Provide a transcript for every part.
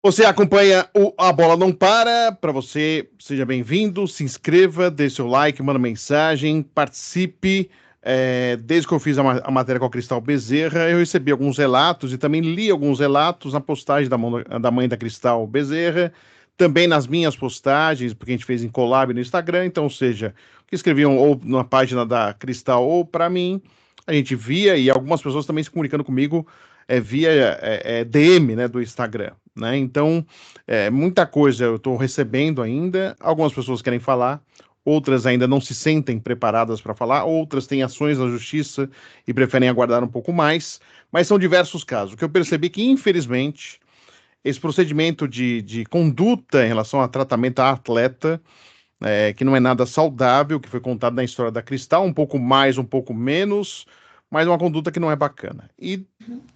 Você acompanha o A Bola Não Para você, seja bem-vindo, se inscreva, dê seu like, manda mensagem, participe. Desde que eu fiz a matéria com a Cristal Bezerra, eu recebi alguns relatos e também li alguns relatos na postagem da mãe da Cristal Bezerra, também nas minhas postagens, porque a gente fez em collab no Instagram, então, ou seja, que escreviam ou na página da Cristal ou para mim, a gente via, e algumas pessoas também se comunicando comigo via DM, né, do Instagram, né? Então, muita coisa eu estou recebendo ainda. Algumas pessoas querem falar, outras ainda não se sentem preparadas para falar, outras têm ações na justiça e preferem aguardar um pouco mais. Mas são diversos casos. O que eu percebi é que, infelizmente, esse procedimento de conduta em relação a tratamento a atleta, que não é nada saudável, que foi contado na história da Cristal, um pouco mais, um pouco menos, mas uma conduta que não é bacana. E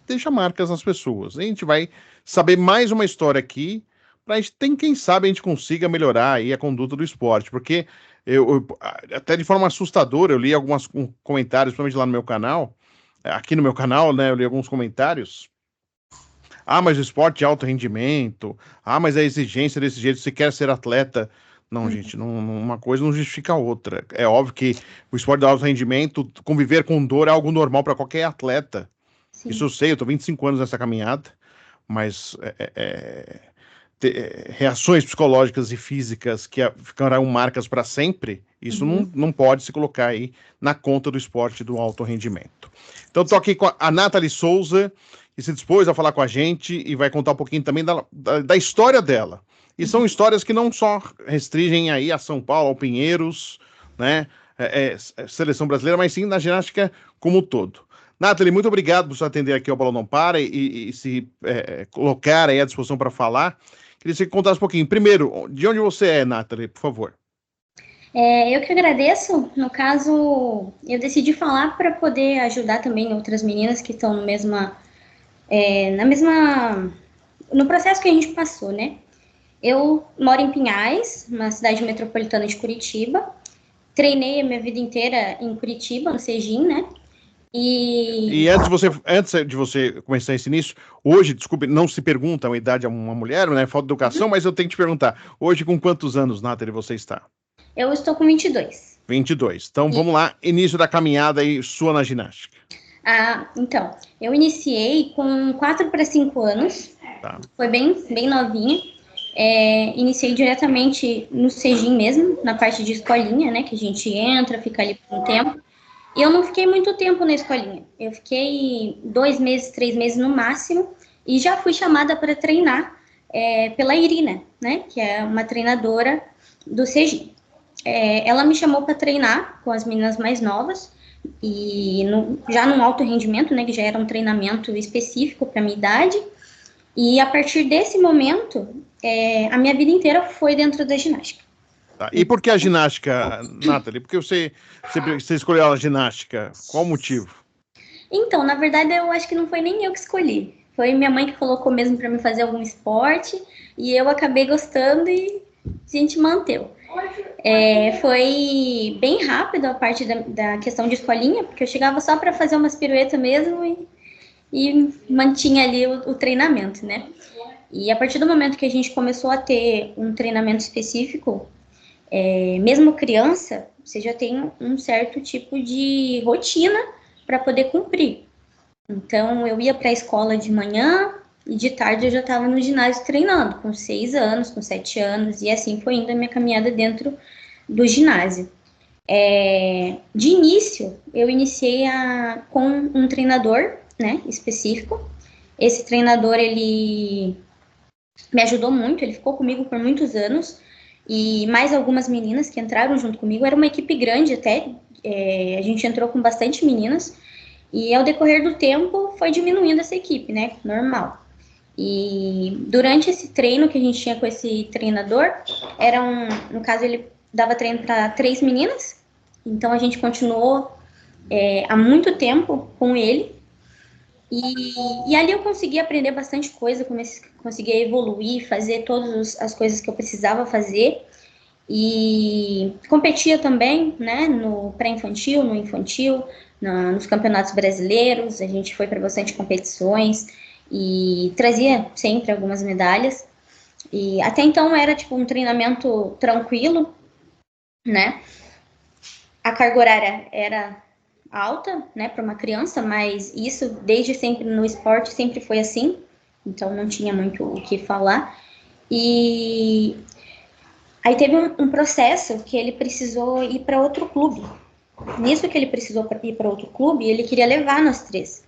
deixa marcas nas pessoas. A gente vai saber mais uma história aqui, para a gente, quem sabe a gente consiga melhorar aí a conduta do esporte, porque até de forma assustadora, eu li alguns comentários, principalmente lá no meu canal, aqui no meu canal, né, eu li alguns comentários. Ah, mas o esporte de alto rendimento. Ah, mas a exigência desse jeito, se quer ser atleta. Não, gente, uma coisa não justifica a outra. É óbvio que o esporte de alto rendimento, conviver com dor é algo normal para qualquer atleta. Sim. Isso eu sei, eu tô 25 anos nessa caminhada, mas reações psicológicas e físicas que ficarão marcas para sempre, isso não pode se colocar aí na conta do esporte do alto rendimento. Então, tô aqui com a Nathalie Souza, que se dispôs a falar com a gente e vai contar um pouquinho também da história dela. E são histórias que não só restringem aí a São Paulo, ao Pinheiros, né, seleção brasileira, mas sim na ginástica como um todo. Nathalie, muito obrigado por você atender aqui ao Bola Não Para e se colocar aí à disposição para falar. Queria que você contasse um pouquinho. Primeiro, de onde você é, Nathalie, por favor? Eu que agradeço. No caso, eu decidi falar para poder ajudar também outras meninas que estão no processo que a gente passou, né? Eu moro em Pinhais, uma cidade metropolitana de Curitiba. Treinei a minha vida inteira em Curitiba, no Cegim, né? E antes de você começar esse início, hoje, desculpe, não se pergunta a idade a uma mulher, né? Falta de educação, mas eu tenho que te perguntar. Hoje, com quantos anos, Nathalie, você está? Eu estou com 22. 22. Então, vamos lá. Início da caminhada aí, sua na ginástica. Então, eu iniciei com 4 para 5 anos. Tá. Foi bem novinha. Iniciei diretamente no Cegim mesmo, na parte de escolinha, né? Que a gente entra, fica ali por um tempo. E eu não fiquei muito tempo na escolinha. Eu fiquei 2 meses, 3 meses no máximo. E já fui chamada para treinar pela Irina, né? Que é uma treinadora do Cegim. Ela me chamou para treinar com as meninas mais novas. E já num alto rendimento, né? Que já era um treinamento específico para minha idade. E a partir desse momento, a minha vida inteira foi dentro da ginástica. Tá. E por que a ginástica, Nathalie? Por que você escolheu a ginástica? Qual o motivo? Então, na verdade, eu acho que não foi nem eu que escolhi. Foi minha mãe que colocou mesmo para me fazer algum esporte. E eu acabei gostando e a gente manteve. Foi bem rápido a parte da questão de escolinha, porque eu chegava só para fazer umas piruetas mesmo e mantinha ali o treinamento, né? E a partir do momento que a gente começou a ter um treinamento específico, mesmo criança, você já tem um certo tipo de rotina para poder cumprir. Então, eu ia para a escola de manhã e de tarde eu já estava no ginásio treinando, com 6 anos, com 7 anos, e assim foi indo a minha caminhada dentro do ginásio. De início, eu iniciei com um treinador, né, específico. Esse treinador, ele me ajudou muito, ele ficou comigo por muitos anos, e mais algumas meninas que entraram junto comigo. Era uma equipe grande até, a gente entrou com bastante meninas, e ao decorrer do tempo foi diminuindo essa equipe, né, normal. E durante esse treino que a gente tinha com esse treinador, no caso ele dava treino para 3 meninas, então a gente continuou há muito tempo com ele, e ali eu consegui aprender bastante coisa, consegui evoluir, fazer todas as coisas que eu precisava fazer, e competia também, né, no pré-infantil, no infantil, nos campeonatos brasileiros. A gente foi para bastante competições e trazia sempre algumas medalhas. E até então era, tipo, um treinamento tranquilo, né? A carga horária era alta, né, para uma criança, mas isso desde sempre no esporte sempre foi assim, então não tinha muito o que falar. E aí teve um processo que ele precisou ir para outro clube. Nisso que ele precisou ir para outro clube, ele queria levar nós três.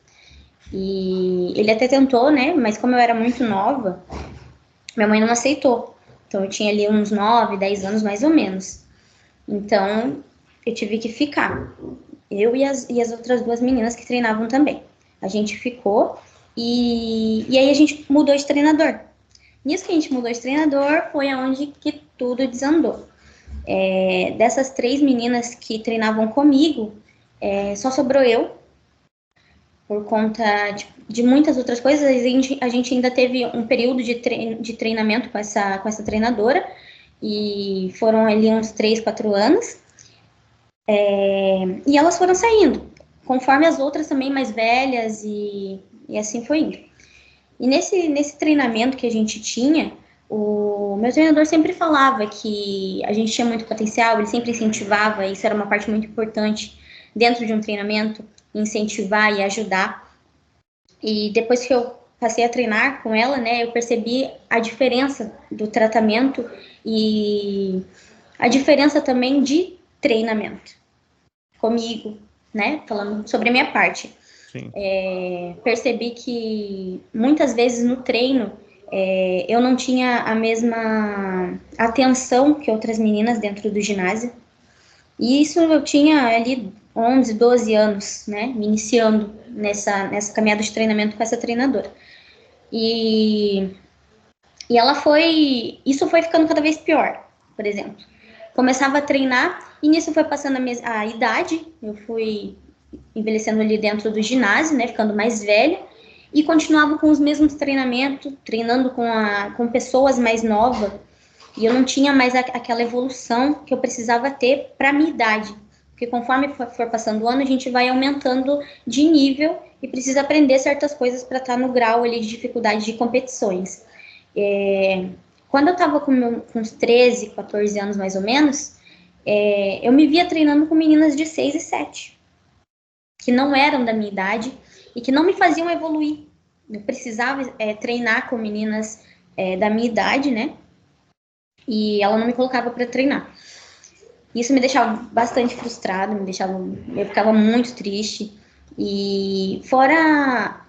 E ele até tentou, né, mas como eu era muito nova, minha mãe não aceitou. Então eu tinha ali uns 9, 10 anos mais ou menos. Então eu tive que ficar. Eu e as outras duas meninas que treinavam também. A gente ficou e aí a gente mudou de treinador. Nisso que a gente mudou de treinador foi aonde que tudo desandou. Dessas 3 meninas que treinavam comigo, só sobrou eu, por conta de muitas outras coisas. A gente ainda teve um período de treinamento com essa treinadora, e foram ali uns 3, 4 anos. E elas foram saindo, conforme as outras também mais velhas, e assim foi indo. E nesse treinamento que a gente tinha, o meu treinador sempre falava que a gente tinha muito potencial, ele sempre incentivava, isso era uma parte muito importante dentro de um treinamento, incentivar e ajudar. E depois que eu passei a treinar com ela, né, eu percebi a diferença do tratamento e a diferença também de treinamento comigo, né, falando sobre a minha parte. Percebi que muitas vezes no treino eu não tinha a mesma atenção que outras meninas dentro do ginásio. E isso eu tinha ali 11, 12 anos, né, me iniciando nessa caminhada de treinamento com essa treinadora. E ela isso foi ficando cada vez pior, por exemplo. Começava a treinar e nisso foi passando a idade, eu fui envelhecendo ali dentro do ginásio, né, ficando mais velha, e continuava com os mesmos treinamentos, treinando com pessoas mais novas, e eu não tinha mais aquela evolução que eu precisava ter para a minha idade, porque conforme for passando o ano, a gente vai aumentando de nível e precisa aprender certas coisas para estar no grau ali de dificuldade de competições. Quando eu estava com uns 13, 14 anos mais ou menos, eu me via treinando com meninas de 6 e 7, que não eram da minha idade e que não me faziam evoluir. Eu precisava treinar com meninas da minha idade, né? E ela não me colocava para treinar. Isso me deixava bastante frustrada, eu ficava muito triste. E fora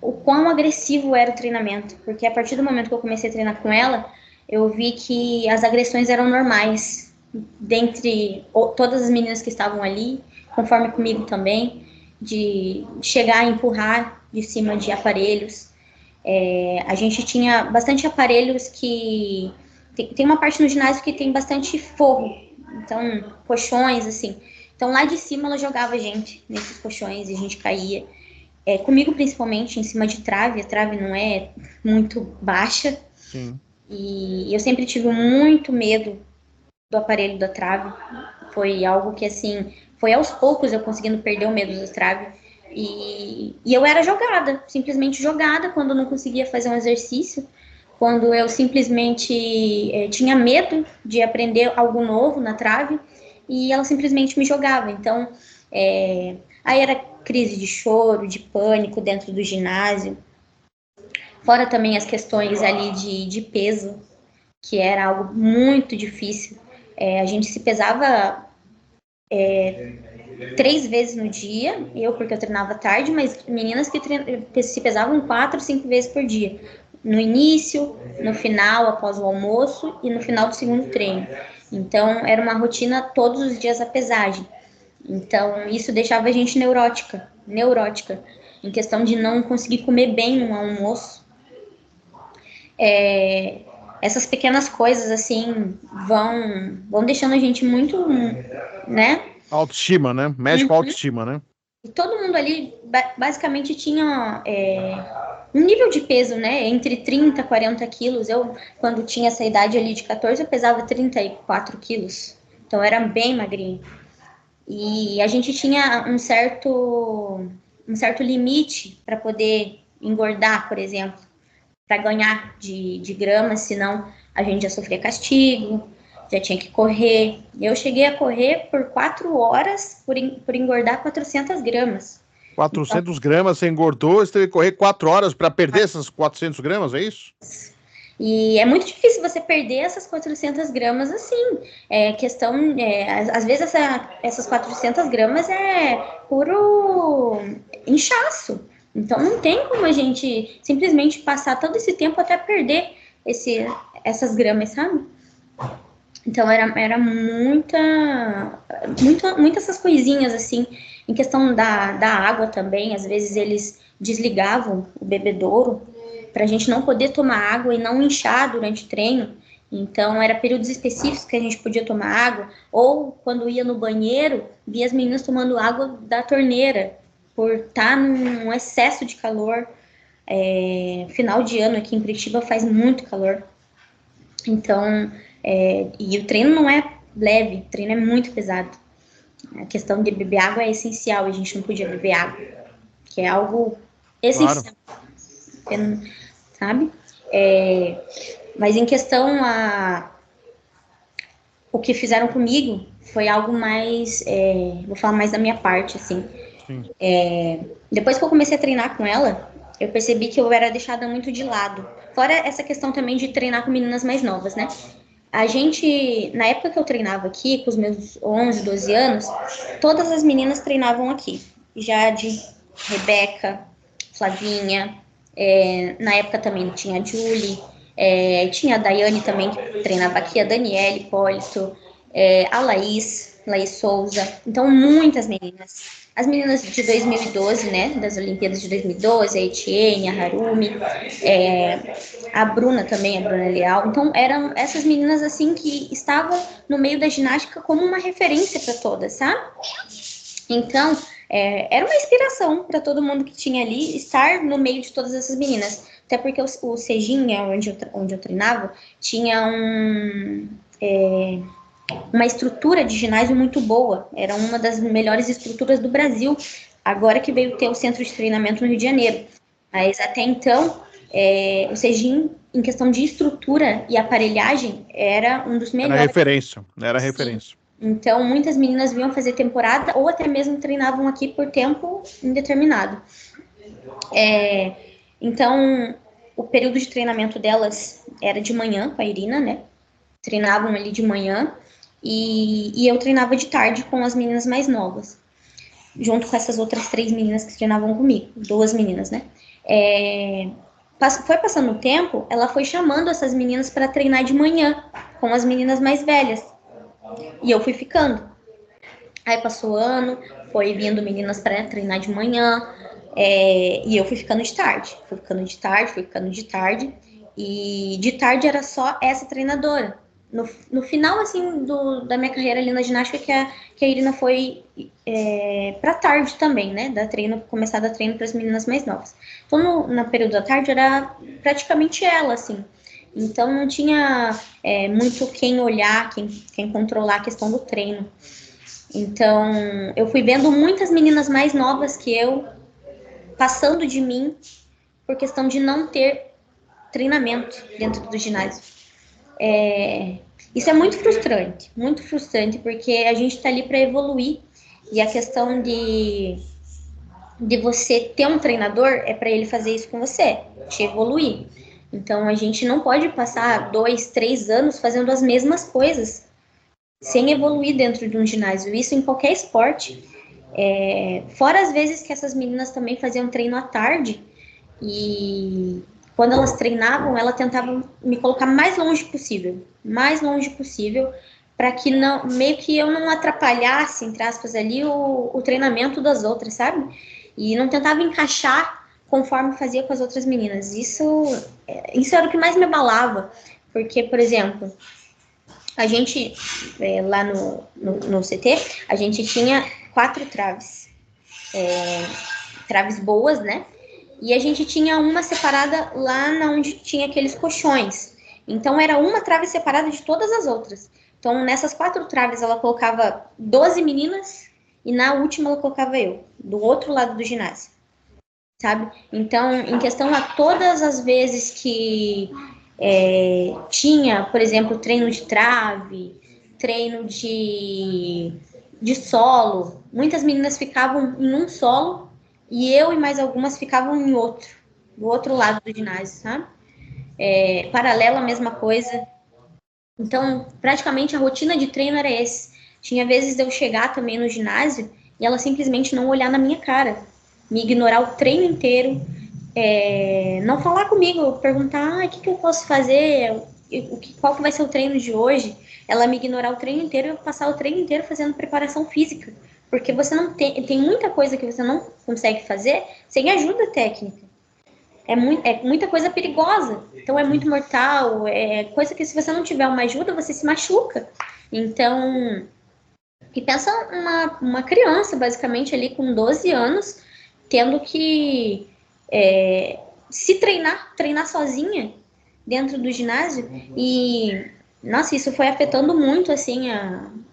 o quão agressivo era o treinamento, porque a partir do momento que eu comecei a treinar com ela, eu vi que as agressões eram normais dentre todas as meninas que estavam ali, conforme comigo também, de chegar a empurrar de cima de aparelhos. A gente tinha bastante aparelhos que... Tem uma parte no ginásio que tem bastante forro, então, colchões, assim. Então, lá de cima, ela jogava a gente nesses colchões e a gente caía. Comigo, principalmente, em cima de trave. A trave não é muito baixa. Sim. E eu sempre tive muito medo do aparelho da trave. Foi algo que, assim, foi aos poucos eu conseguindo perder o medo da trave. E eu era jogada, simplesmente jogada, quando eu não conseguia fazer um exercício, quando eu simplesmente tinha medo de aprender algo novo na trave, e ela simplesmente me jogava. Então, aí era crise de choro, de pânico dentro do ginásio, fora também as questões ali de peso, que era algo muito difícil. A gente se pesava 3 vezes no dia, eu porque eu treinava tarde, mas meninas que se pesavam 4, 5 vezes por dia. No início, no final, após o almoço e no final do segundo treino. Então, era uma rotina todos os dias a pesagem. Então, isso deixava a gente neurótica, em questão de não conseguir comer bem no almoço. Essas pequenas coisas, assim, vão deixando a gente muito, né? Autoestima, né? Mexe com a autoestima, né? E todo mundo ali, basicamente, tinha um nível de peso, né? Entre 30 e 40 quilos. Eu, quando tinha essa idade ali de 14, eu pesava 34 quilos. Então, era bem magrinho. E a gente tinha um certo limite para poder engordar, por exemplo, para ganhar de gramas, senão a gente já sofria castigo, já tinha que correr. Eu cheguei a correr por 4 horas por engordar 400 gramas. 400 gramas você engordou, você teve que correr 4 horas para perder essas 400 gramas, é isso? E é muito difícil você perder essas 400 gramas assim. Às vezes essas 400 gramas é puro inchaço. Então não tem como a gente simplesmente passar todo esse tempo até perder essas gramas, sabe? Então era muitas essas coisinhas assim. Em questão da água também, às vezes eles desligavam o bebedouro para a gente não poder tomar água e não inchar durante o treino. Então, era períodos específicos que a gente podia tomar água, ou quando ia no banheiro, via as meninas tomando água da torneira, por estar num excesso de calor. Final de ano aqui em Curitiba faz muito calor. Então, e o treino não é leve, o treino é muito pesado. A questão de beber água é essencial, a gente não podia beber água, que é algo essencial. Claro. Sabe? Mas em questão o que fizeram comigo foi algo mais, vou falar mais da minha parte, assim. Depois que eu comecei a treinar com ela, eu percebi que eu era deixada muito de lado. Fora essa questão também de treinar com meninas mais novas, né? A gente, na época que eu treinava aqui, com os meus 11, 12 anos, todas as meninas treinavam aqui. Jade, Rebeca, Flavinha, na época também tinha a Julie, tinha a Daiane também, que treinava aqui, a Daniele Hipólito, a Laís Souza. Então, muitas meninas. As meninas de 2012, né, das Olimpíadas de 2012, a Etienne, a Harumi, a Bruna também, a Bruna Leal. Então, eram essas meninas, assim, que estavam no meio da ginástica como uma referência para todas, sabe? Então, era uma inspiração para todo mundo que tinha ali estar no meio de todas essas meninas. Até porque o Sejinha, onde eu treinava, tinha uma estrutura de ginásio muito boa. Era uma das melhores estruturas do Brasil. Agora que veio ter o centro de treinamento no Rio de Janeiro. Mas até então, o Sejin, em questão de estrutura e aparelhagem, era um dos melhores. Era referência. Então, muitas meninas vinham fazer temporada ou até mesmo treinavam aqui por tempo indeterminado. Então, o período de treinamento delas era de manhã com a Irina, né? Treinavam ali de manhã e eu treinava de tarde com as meninas mais novas, junto com essas outras 3 meninas que treinavam comigo, 2 meninas, né? Foi passando o tempo, ela foi chamando essas meninas para treinar de manhã com as meninas mais velhas. E eu fui ficando. Aí passou o ano, foi vindo meninas para treinar de manhã, e eu fui ficando de tarde. Fui ficando de tarde. E de tarde era só essa treinadora. No final, assim, da minha carreira ali na ginástica, que a Irina foi para tarde também, né? Começar a dar treino para as meninas mais novas. Então, no período da tarde, era praticamente ela, assim. Então, não tinha muito quem olhar, quem controlar a questão do treino. Então, eu fui vendo muitas meninas mais novas que eu passando de mim por questão de não ter treinamento dentro do ginásio. Isso é muito frustrante, porque a gente está ali para evoluir e a questão de você ter um treinador é para ele fazer isso com você, te evoluir. Então, a gente não pode passar 2, 3 anos fazendo as mesmas coisas sem evoluir dentro de um ginásio. Isso em qualquer esporte. Fora as vezes que essas meninas também faziam treino à tarde e quando elas treinavam, ela tentava me colocar mais longe possível, para que meio que eu não atrapalhasse, entre aspas, ali o treinamento das outras, sabe? E não tentava encaixar conforme fazia com as outras meninas. Isso era o que mais me abalava, porque, por exemplo, a gente, lá no CT, a gente tinha 4 traves. Traves boas, né? E a gente tinha uma separada lá onde tinha aqueles colchões. Então, era uma trave separada de todas as outras. Então, nessas 4 traves, ela colocava 12 meninas e na última ela colocava eu, do outro lado do ginásio. sabe? Então, em questão a todas as vezes que tinha, por exemplo, treino de trave, treino de solo, muitas meninas ficavam em um solo e eu e mais algumas ficavam em outro, do outro lado do ginásio, sabe? Paralela, a mesma coisa. Então, praticamente a rotina de treino era esse. Tinha vezes de eu chegar também no ginásio e ela simplesmente não olhar na minha cara, me ignorar o treino inteiro, não falar comigo, perguntar o que eu posso fazer, qual que vai ser o treino de hoje, ela me ignorar o treino inteiro e eu passar o treino inteiro fazendo preparação física, porque você não tem muita coisa que você não consegue fazer sem ajuda técnica. É muita coisa perigosa, então é muito mortal, é coisa que se você não tiver uma ajuda, você se machuca. Então, e pensa uma criança, basicamente, ali com 12 anos, tendo que se treinar sozinha dentro do ginásio. E, nossa, isso foi afetando muito, assim,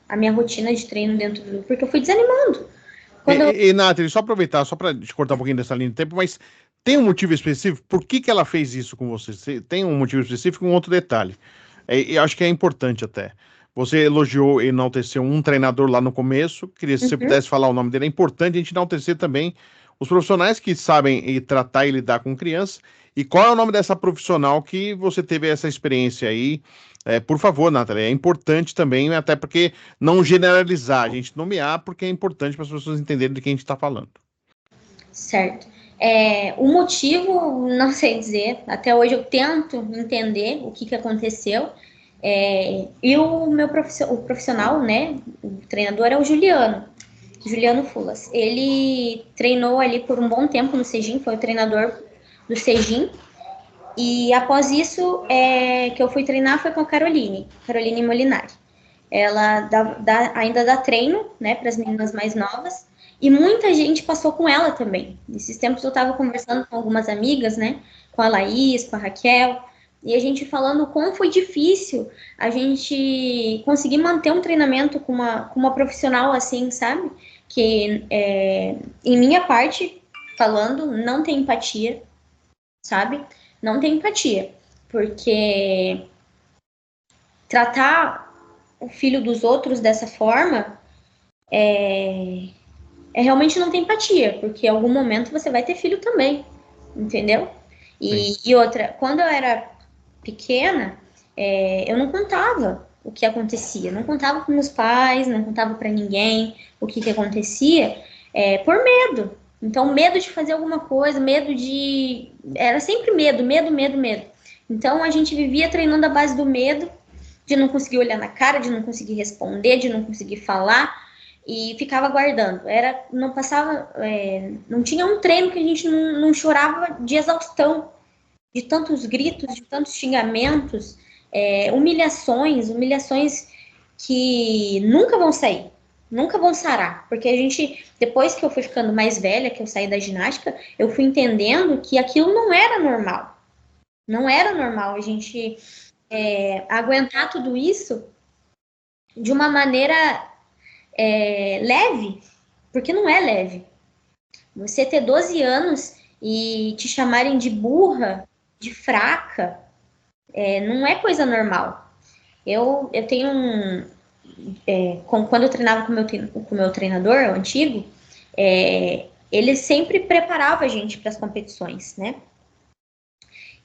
a minha rotina de treino dentro do... Porque eu fui desanimando. Nathalie, só aproveitar, só para te cortar um pouquinho dessa linha de tempo, mas tem um motivo específico? Por que ela fez isso com você? Tem um motivo específico e um outro detalhe. Eu acho que é importante até. Você elogiou e enalteceu um treinador lá no começo. Queria, se você pudesse falar o nome dele. É importante a gente enaltecer também os profissionais que sabem tratar e lidar com crianças. E qual é o nome dessa profissional que você teve essa experiência aí? Por favor, Nathalie, é importante também, até porque não generalizar, a gente nomear, porque é importante para as pessoas entenderem de quem a gente está falando. Certo. O motivo, não sei dizer, até hoje eu tento entender o que aconteceu. E o profissional, né, o treinador é o Juliano Fulas. Ele treinou ali por um bom tempo no Sejim, foi o treinador do Sejim. E após isso, que eu fui treinar foi com a Caroline Molinari. Ela ainda dá treino, né, para as meninas mais novas. E muita gente passou com ela também. Nesses tempos eu estava conversando com algumas amigas, né, com a Laís, com a Raquel, e a gente falando como foi difícil a gente conseguir manter um treinamento com uma profissional assim, sabe? Que, em minha parte, falando, não tem empatia, sabe? Não tem empatia, porque tratar o filho dos outros dessa forma realmente não tem empatia, porque em algum momento você vai ter filho também, entendeu? E outra, quando eu era pequena, eu não contava o que acontecia, não contava para meus pais, não contava para ninguém o que acontecia, por medo. Então, medo de fazer alguma coisa, era sempre medo. Então, a gente vivia treinando a base do medo, de não conseguir olhar na cara, de não conseguir responder, de não conseguir falar, e ficava aguardando. Não passava, não tinha um treino que a gente não chorava de exaustão, de tantos gritos, de tantos xingamentos, humilhações que nunca vão sair, nunca vão sarar, porque a gente, depois que eu fui ficando mais velha, que eu saí da ginástica, eu fui entendendo que aquilo não era normal. Não era normal a gente aguentar tudo isso de uma maneira leve, porque não é leve. Você ter 12 anos e te chamarem de burra, de fraca, não é coisa normal. Eu tenho quando eu treinava com o meu treinador, o antigo, ele sempre preparava a gente para as competições, né?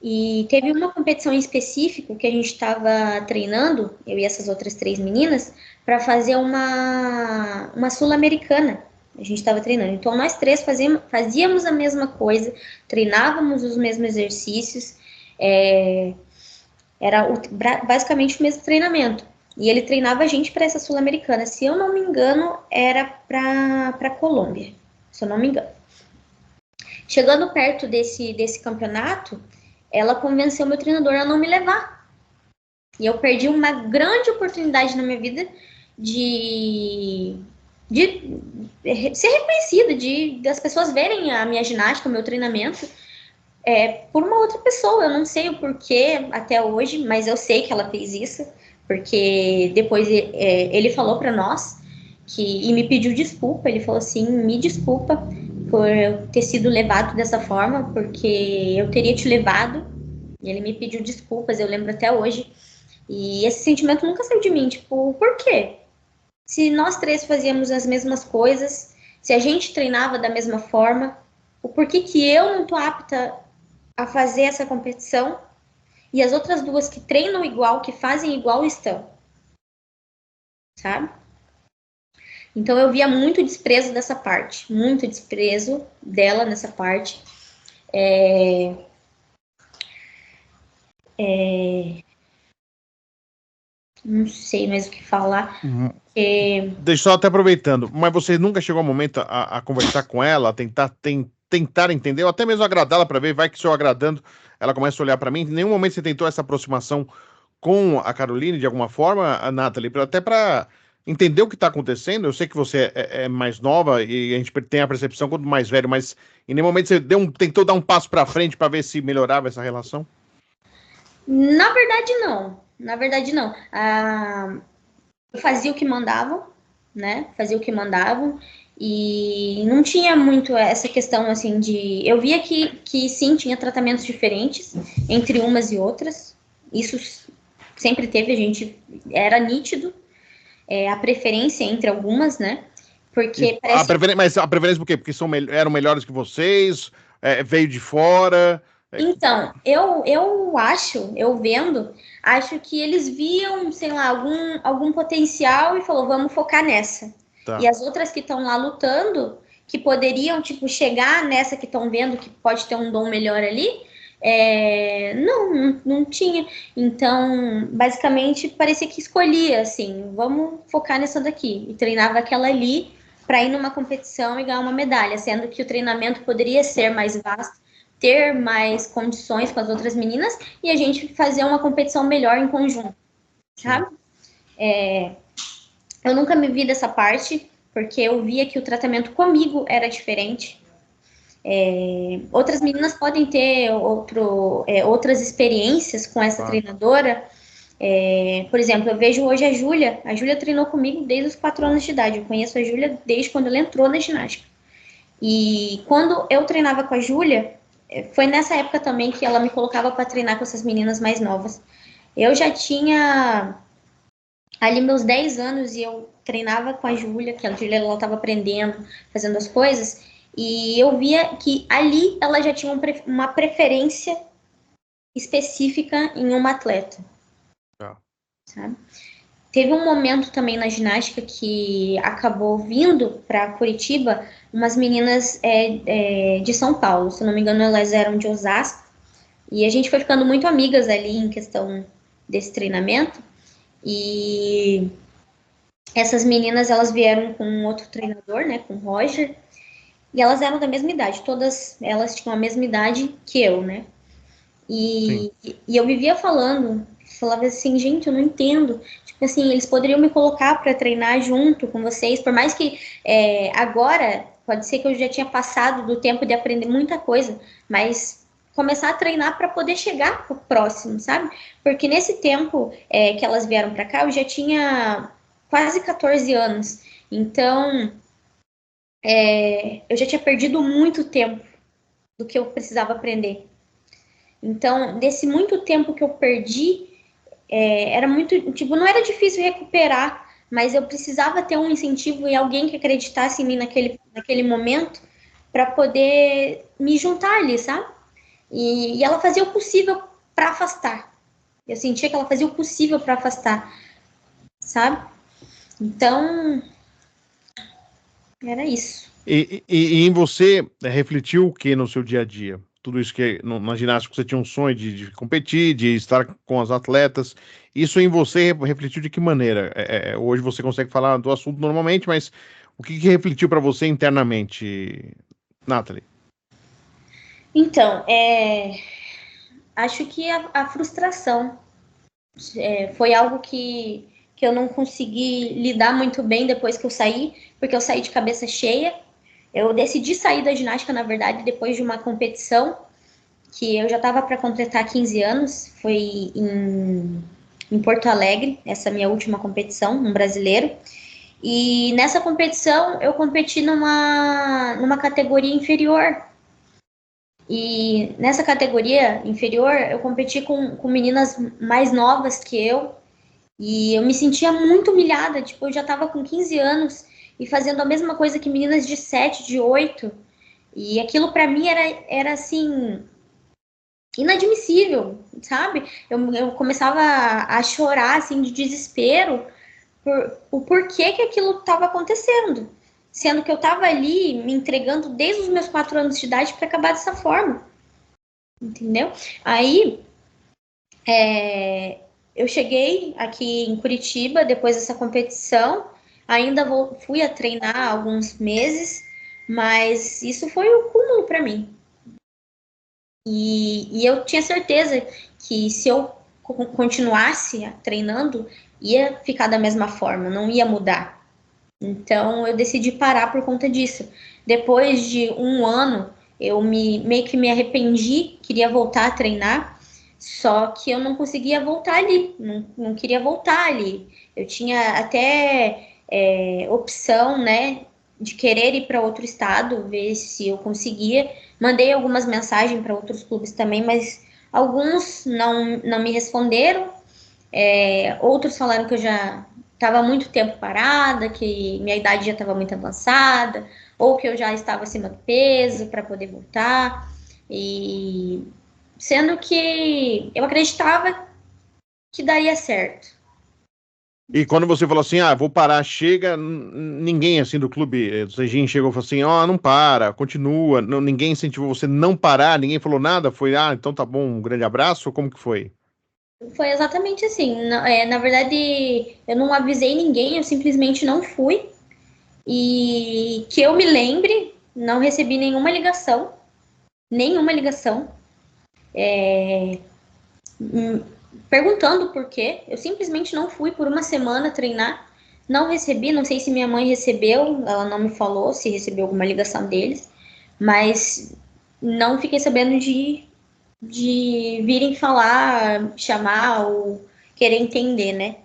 E teve uma competição em específico que a gente estava treinando, eu e essas outras 3 meninas, para fazer uma sul-americana. A gente estava treinando. Então, nós 3 fazíamos a mesma coisa, treinávamos os mesmos exercícios, era basicamente o mesmo treinamento. E ele treinava a gente para essa sul-americana. Se eu não me engano, era para Colômbia, se eu não me engano. Chegando perto desse campeonato, ela convenceu meu treinador a não me levar. E eu perdi uma grande oportunidade na minha vida de ser reconhecida, das pessoas verem a minha ginástica, o meu treinamento, por uma outra pessoa. Eu não sei o porquê até hoje, mas eu sei que ela fez isso, porque depois ele falou para nós e me pediu desculpa. Ele falou assim: me desculpa, por eu ter sido levado dessa forma, porque eu teria te levado, e ele me pediu desculpas, eu lembro até hoje, e esse sentimento nunca saiu de mim, tipo, por quê? Se nós três fazíamos as mesmas coisas, se a gente treinava da mesma forma, o porquê que eu não tô apta a fazer essa competição e as outras duas que treinam igual, que fazem igual, estão, sabe? Então eu via muito desprezo dessa parte, muito desprezo dela nessa parte. Não sei mais o que falar. Deixa eu só até aproveitando, mas você nunca chegou ao momento a conversar com ela, a tentar entender, ou até mesmo agradá-la para ver, vai que se eu agradando, ela começa a olhar para mim. Em nenhum momento você tentou essa aproximação com a Caroline, de alguma forma, a Nathalie, até para entender o que está acontecendo? Eu sei que você é mais nova e a gente tem a percepção quanto mais velho, mas em nenhum momento você tentou dar um passo para frente para ver se melhorava essa relação? Na verdade, não. Na verdade, não. Eu fazia o que mandavam, né? Fazia o que mandavam. E não tinha muito essa questão, assim, de... Eu via que sim, tinha tratamentos diferentes entre umas e outras. Isso sempre teve, a gente... Era nítido a preferência entre algumas, né? Porque parece... Mas a preferência por quê? Porque eram melhores que vocês? Veio de fora? Então, eu acho, eu vendo, acho que eles viam, sei lá, algum potencial e falou, vamos focar nessa. Tá. E as outras que estão lá lutando, que poderiam, tipo, chegar nessa que estão vendo que pode ter um dom melhor ali, não tinha. Então, basicamente, parecia que escolhia, assim, vamos focar nessa daqui. E treinava aquela ali para ir numa competição e ganhar uma medalha, sendo que o treinamento poderia ser mais vasto, ter mais condições com as outras meninas e a gente fazer uma competição melhor em conjunto, sabe? Eu nunca me vi dessa parte, porque eu via que o tratamento comigo era diferente. Outras meninas podem ter outras experiências com essa treinadora. Por exemplo, eu vejo hoje a Júlia. A Júlia treinou comigo desde os 4 anos de idade. Eu conheço a Júlia desde quando ela entrou na ginástica. E quando eu treinava com a Júlia, foi nessa época também que ela me colocava para treinar com essas meninas mais novas. Eu já tinha ali meus 10 anos e eu treinava com a Júlia, que a Júlia ela estava aprendendo, fazendo as coisas, e eu via que ali ela já tinha uma preferência específica em uma atleta. Sabe? Teve um momento também na ginástica que acabou vindo para Curitiba umas meninas de São Paulo, se não me engano elas eram de Osasco, e a gente foi ficando muito amigas ali em questão desse treinamento, e essas meninas elas vieram com um outro treinador, né, com o Roger, e elas eram da mesma idade, todas elas tinham a mesma idade que eu, né, e eu vivia falava assim, gente, eu não entendo. Tipo assim, eles poderiam me colocar para treinar junto com vocês, por mais que agora pode ser que eu já tinha passado do tempo de aprender muita coisa, mas começar a treinar para poder chegar pro próximo, sabe? Porque nesse tempo que elas vieram para cá, eu já tinha quase 14 anos. Então, eu já tinha perdido muito tempo do que eu precisava aprender. Então, desse muito tempo que eu perdi, era muito, tipo, não era difícil recuperar, mas eu precisava ter um incentivo e alguém que acreditasse em mim naquele momento para poder me juntar ali, sabe? E ela fazia o possível para afastar. Eu sentia que ela fazia o possível para afastar, sabe? Então, era isso. E em você refletiu o que no seu dia a dia? Tudo isso que na ginástica você tinha um sonho de competir, de estar com as atletas. Isso em você refletiu de que maneira? Hoje você consegue falar do assunto normalmente, mas o que refletiu para você internamente, Nathalie? Então, acho que a frustração foi algo que eu não consegui lidar muito bem depois que eu saí, porque eu saí de cabeça cheia. Eu decidi sair da ginástica, na verdade, depois de uma competição que eu já estava para completar 15 anos, foi em Porto Alegre, essa minha última competição, um brasileiro. E nessa competição, eu competi numa categoria inferior. E nessa categoria inferior, eu competi com meninas mais novas que eu. E eu me sentia muito humilhada. Tipo, eu já estava com 15 anos e fazendo a mesma coisa que meninas de 7, de 8. E aquilo para mim era assim, inadmissível, sabe? Eu começava a chorar, assim, de desespero por o porquê que aquilo estava acontecendo. Sendo que eu estava ali me entregando desde os meus 4 anos de idade para acabar dessa forma. Entendeu? Aí, eu cheguei aqui em Curitiba depois dessa competição. Ainda fui a treinar alguns meses, mas isso foi o cúmulo para mim. E eu tinha certeza que se eu continuasse treinando, ia ficar da mesma forma, não ia mudar. Então eu decidi parar por conta disso. Depois de um ano, eu meio que me arrependi, queria voltar a treinar, só que eu não conseguia voltar ali, não queria voltar ali. Eu tinha até opção, né, de querer ir para outro estado, ver se eu conseguia. Mandei algumas mensagens para outros clubes também, mas alguns não me responderam. Outros falaram que eu já estava muito tempo parada, que minha idade já estava muito avançada, ou que eu já estava acima do peso para poder voltar. E sendo que eu acreditava que daria certo. E quando você falou assim, vou parar, chega, ninguém assim do clube, do Serginho chegou e falou assim, não para, continua, ninguém incentivou você não parar, ninguém falou nada, foi, então tá bom, um grande abraço, ou como que foi? Foi exatamente assim. Na verdade, eu não avisei ninguém, eu simplesmente não fui. E que eu me lembre, não recebi nenhuma ligação. Nenhuma ligação. Perguntando por quê. Eu simplesmente não fui por uma semana treinar. Não recebi, não sei se minha mãe recebeu, ela não me falou se recebeu alguma ligação deles, mas não fiquei sabendo de virem falar, chamar ou querer entender, né?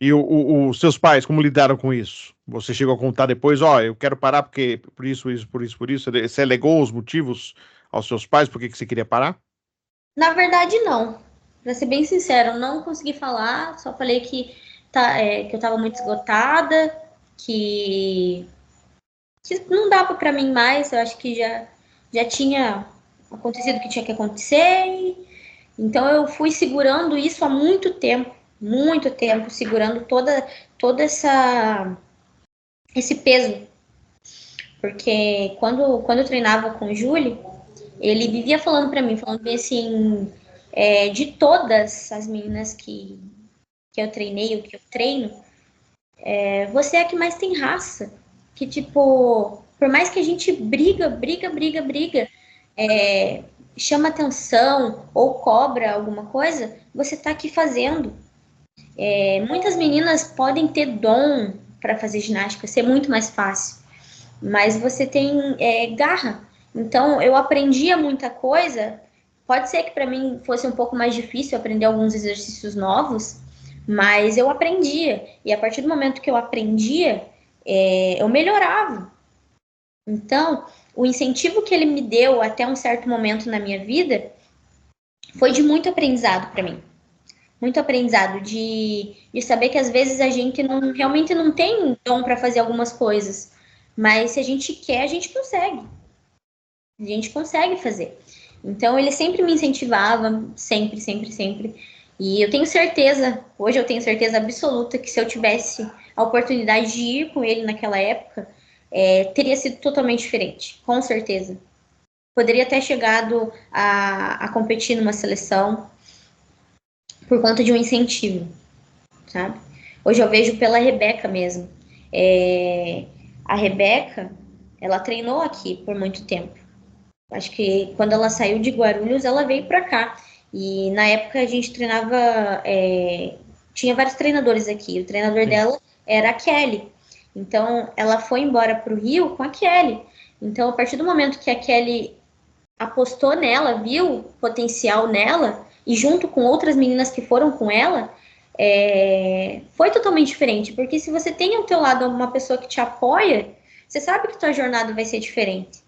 E os seus pais, como lidaram com isso? Você chegou a contar depois, eu quero parar porque por isso, por isso. Você alegou os motivos aos seus pais por que você queria parar? Na verdade, não. Pra ser bem sincero, eu não consegui falar, só falei que eu tava muito esgotada, que, que não dava pra mim mais, eu acho que já tinha acontecido o que tinha que acontecer, então eu fui segurando isso há muito tempo, segurando toda esse peso, porque quando eu treinava com o Júlio, ele vivia falando pra mim, falando bem assim, de todas as meninas que eu treinei, o que eu treino, você é a que mais tem raça. Que, tipo, por mais que a gente briga, chama atenção ou cobra alguma coisa, você tá aqui fazendo. Muitas meninas podem ter dom para fazer ginástica, ser muito mais fácil, mas você tem garra. Então, eu aprendia muita coisa. Pode ser que para mim fosse um pouco mais difícil aprender alguns exercícios novos, mas eu aprendia. E a partir do momento que eu aprendia, eu melhorava. Então, o incentivo que ele me deu até um certo momento na minha vida foi de muito aprendizado para mim. Muito aprendizado de saber que às vezes a gente realmente não tem dom para fazer algumas coisas, mas se a gente quer, a gente consegue. A gente consegue fazer. Então, ele sempre me incentivava, sempre, sempre, sempre. E eu tenho certeza, hoje eu tenho certeza absoluta que se eu tivesse a oportunidade de ir com ele naquela época, teria sido totalmente diferente, com certeza. Poderia ter chegado a competir numa seleção por conta de um incentivo, sabe? Hoje eu vejo pela Rebeca mesmo. A Rebeca, ela treinou aqui por muito tempo. Acho que quando ela saiu de Guarulhos, ela veio para cá. E na época a gente treinava. Tinha vários treinadores aqui. O treinador dela era a Kelly. Então ela foi embora para o Rio com a Kelly. Então, a partir do momento que a Kelly apostou nela, viu potencial nela, e junto com outras meninas que foram com ela, foi totalmente diferente, porque se você tem ao teu lado uma pessoa que te apoia, você sabe que tua jornada vai ser diferente.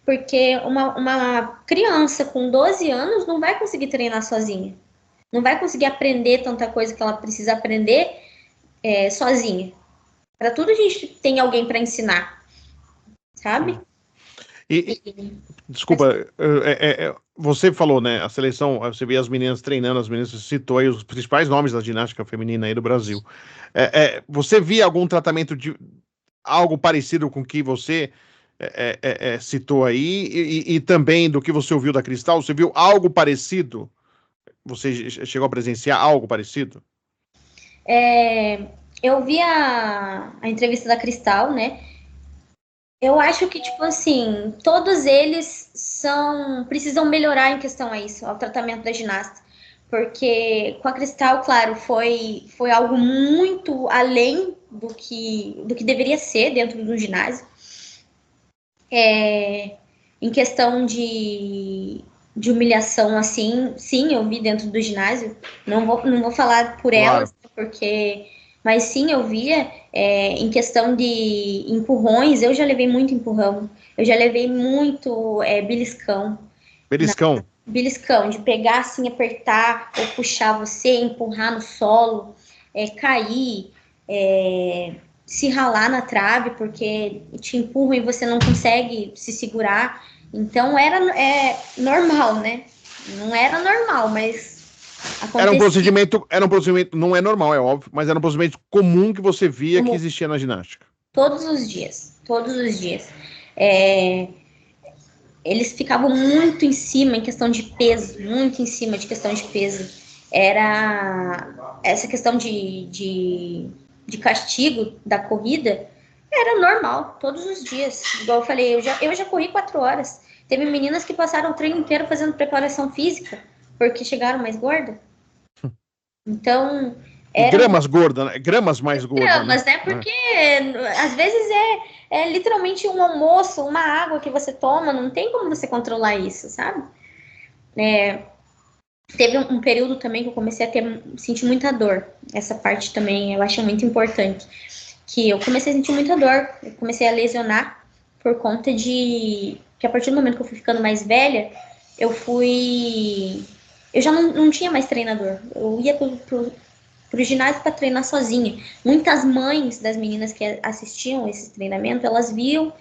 Porque uma criança com 12 anos não vai conseguir treinar sozinha. Não vai conseguir aprender tanta coisa que ela precisa aprender sozinha. Para tudo a gente tem alguém para ensinar, sabe? Desculpa, você falou, né? A seleção, você vê as meninas treinando, as meninas, você citou aí os principais nomes da ginástica feminina aí do Brasil. Você via algum tratamento de algo parecido com o que você citou aí, e também do que você ouviu da Cristal? Você viu algo parecido? Você chegou a presenciar algo parecido? Eu vi a entrevista da Cristal, né? Eu acho que, tipo assim, todos eles precisam melhorar em questão a isso, ao tratamento da ginasta. Porque com a Cristal, claro, foi algo muito além do que deveria ser dentro do ginásio. Em questão de humilhação, assim, sim, eu vi dentro do ginásio. Não vou falar por elas, porque... Mas sim, eu via em questão de empurrões, eu já levei muito empurrão. Eu já levei muito beliscão. Beliscão. Beliscão, de pegar assim, apertar ou puxar você, empurrar no solo, cair, se ralar na trave, porque te empurram e você não consegue se segurar. Então era normal, né? Não era normal, mas acontecia. Era um procedimento, não é normal, é óbvio, mas era um procedimento comum que você via que existia na ginástica. Todos os dias, todos os dias. Eles ficavam muito em cima em questão de peso, muito em cima de questão de peso. Era essa questão de castigo da corrida, era normal, todos os dias. Igual eu falei, eu já corri 4 horas. Teve meninas que passaram o treino inteiro fazendo preparação física, porque chegaram mais gordas. Então, Gramas gordas, né? Gramas mais gordas. Gramas, né? Porque às vezes é literalmente um almoço, uma água que você toma, não tem como você controlar isso, sabe? Teve um período também que eu comecei a sentir muita dor. Essa parte também eu acho muito importante. Que eu comecei a sentir muita dor, eu comecei a lesionar por conta de que a partir do momento que eu fui ficando mais velha, eu já não tinha mais treinador. Eu ia pro ginásio para treinar sozinha. Muitas mães das meninas que assistiam esse treinamento, elas viam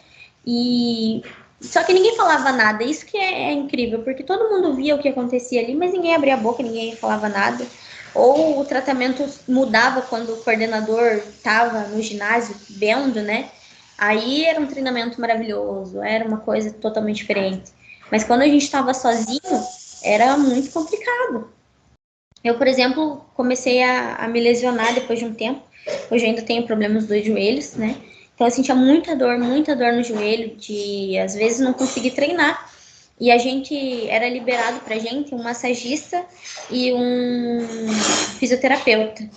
e só que ninguém falava nada. Isso que é incrível, porque todo mundo via o que acontecia ali, mas ninguém abria a boca, ninguém falava nada. Ou o tratamento mudava quando o coordenador estava no ginásio vendo, né? Aí era um treinamento maravilhoso, era uma coisa totalmente diferente. Mas quando a gente estava sozinho, era muito complicado. Eu, por exemplo, comecei a me lesionar depois de um tempo. Hoje eu ainda tenho problemas dos joelhos, né? Então eu sentia muita dor no joelho, de às vezes não conseguir treinar. E a gente era liberado pra gente um massagista e um fisioterapeuta.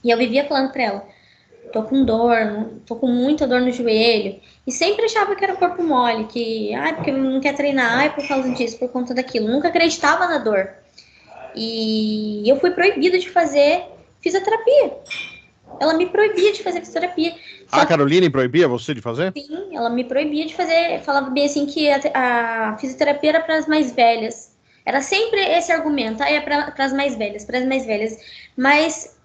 E eu vivia falando pra ela, tô com dor, tô com muita dor no joelho. E sempre achava que era corpo mole, que, porque não quer treinar, por causa disso, por conta daquilo. Nunca acreditava na dor. E eu fui proibida de fazer fisioterapia. Ela me proibia de fazer fisioterapia. A Caroline proibia você de fazer? Sim, ela me proibia de fazer. Falava bem assim que a fisioterapia era para as mais velhas. Era sempre esse argumento. É para as mais velhas, para as mais velhas. Mas,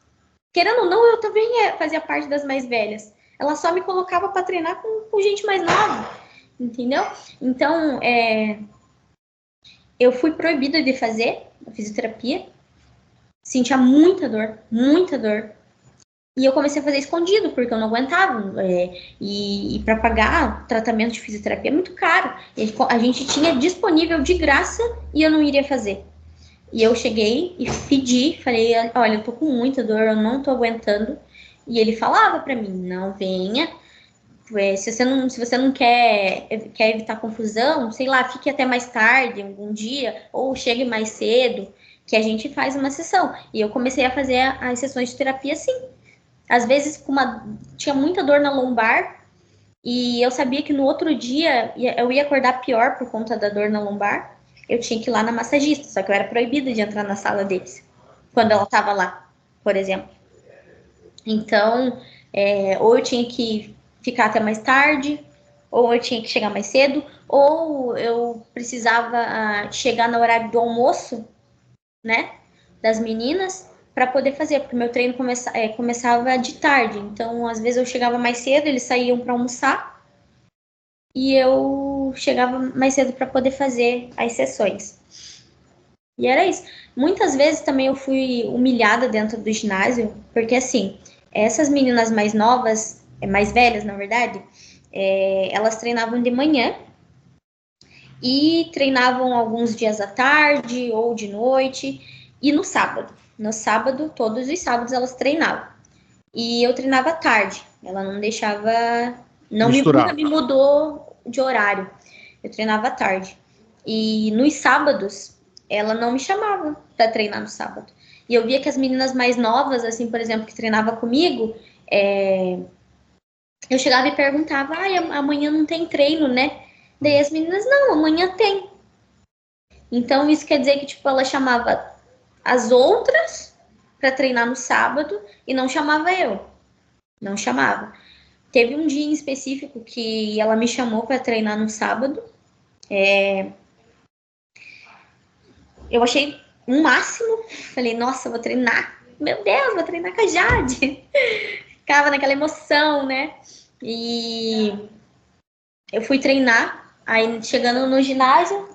querendo ou não, eu também fazia parte das mais velhas. Ela só me colocava para treinar com gente mais nova. Entendeu? Então, eu fui proibida de fazer a fisioterapia. Sentia muita dor, muita dor. E eu comecei a fazer escondido, porque eu não aguentava. E para pagar tratamento de fisioterapia é muito caro. A gente tinha disponível de graça e eu não iria fazer. E eu cheguei e pedi, falei, olha, eu tô com muita dor, eu não tô aguentando. E ele falava para mim, não venha. Se você não quer evitar confusão, sei lá, fique até mais tarde, algum dia, ou chegue mais cedo, que a gente faz uma sessão. E eu comecei a fazer as sessões de terapia assim. Às vezes tinha muita dor na lombar e eu sabia que no outro dia eu ia acordar pior por conta da dor na lombar. Eu tinha que ir lá na massagista, só que eu era proibida de entrar na sala deles. quando ela estava lá, por exemplo. Então, ou eu tinha que ficar até mais tarde, ou eu tinha que chegar mais cedo, ou eu precisava chegar no horário do almoço, né, das meninas, para poder fazer, porque meu treino começava de tarde. Então, às vezes eu chegava mais cedo, eles saíam para almoçar, e eu chegava mais cedo para poder fazer as sessões. E era isso. Muitas vezes também eu fui humilhada dentro do ginásio, porque assim, essas meninas mais novas, mais velhas, na verdade, elas treinavam de manhã e treinavam alguns dias à tarde ou de noite e no sábado. No sábado, todos os sábados elas treinavam. E eu treinava à tarde. Ela não deixava, nunca me mudou de horário. Eu treinava à tarde. E nos sábados, ela não me chamava para treinar no sábado. E eu via que as meninas mais novas, assim, por exemplo, que treinava comigo, eu chegava e perguntava, amanhã não tem treino, né? Daí as meninas, não, amanhã tem. Então isso quer dizer que, tipo, ela chamava as outras para treinar no sábado e não chamava eu. Não chamava. Teve um dia em específico que ela me chamou para treinar no sábado. Eu achei um máximo. Falei, nossa, vou treinar. Meu Deus, vou treinar com a Jade. Ficava naquela emoção, né? E eu fui treinar. Aí, chegando no ginásio,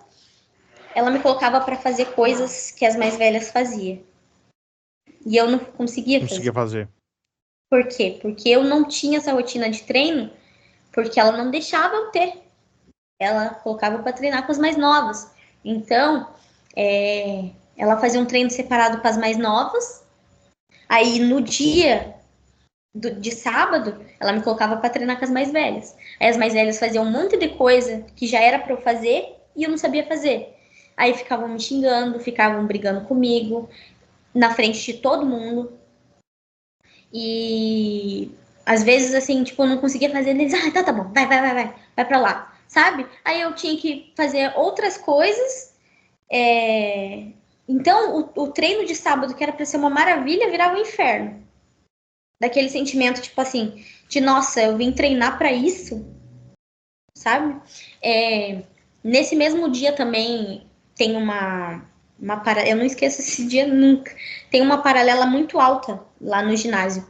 ela me colocava para fazer coisas que as mais velhas faziam. E eu não conseguia fazer. Por quê? Porque eu não tinha essa rotina de treino, porque ela não deixava eu ter. Ela colocava para treinar com as mais novas. Então, ela fazia um treino separado para as mais novas. Aí, no dia de sábado, ela me colocava para treinar com as mais velhas. Aí, as mais velhas faziam um monte de coisa que já era para eu fazer e eu não sabia fazer. Aí, ficavam me xingando, ficavam brigando comigo, na frente de todo mundo. E às vezes, assim, tipo, eu não conseguia fazer, eles, tá bom, vai pra lá, sabe? Aí eu tinha que fazer outras coisas. Então, o treino de sábado, que era pra ser uma maravilha, virava um inferno. Daquele sentimento, tipo assim, de nossa, eu vim treinar pra isso, sabe? Nesse mesmo dia também tem eu não esqueço esse dia nunca. Tem uma paralela muito alta lá no ginásio.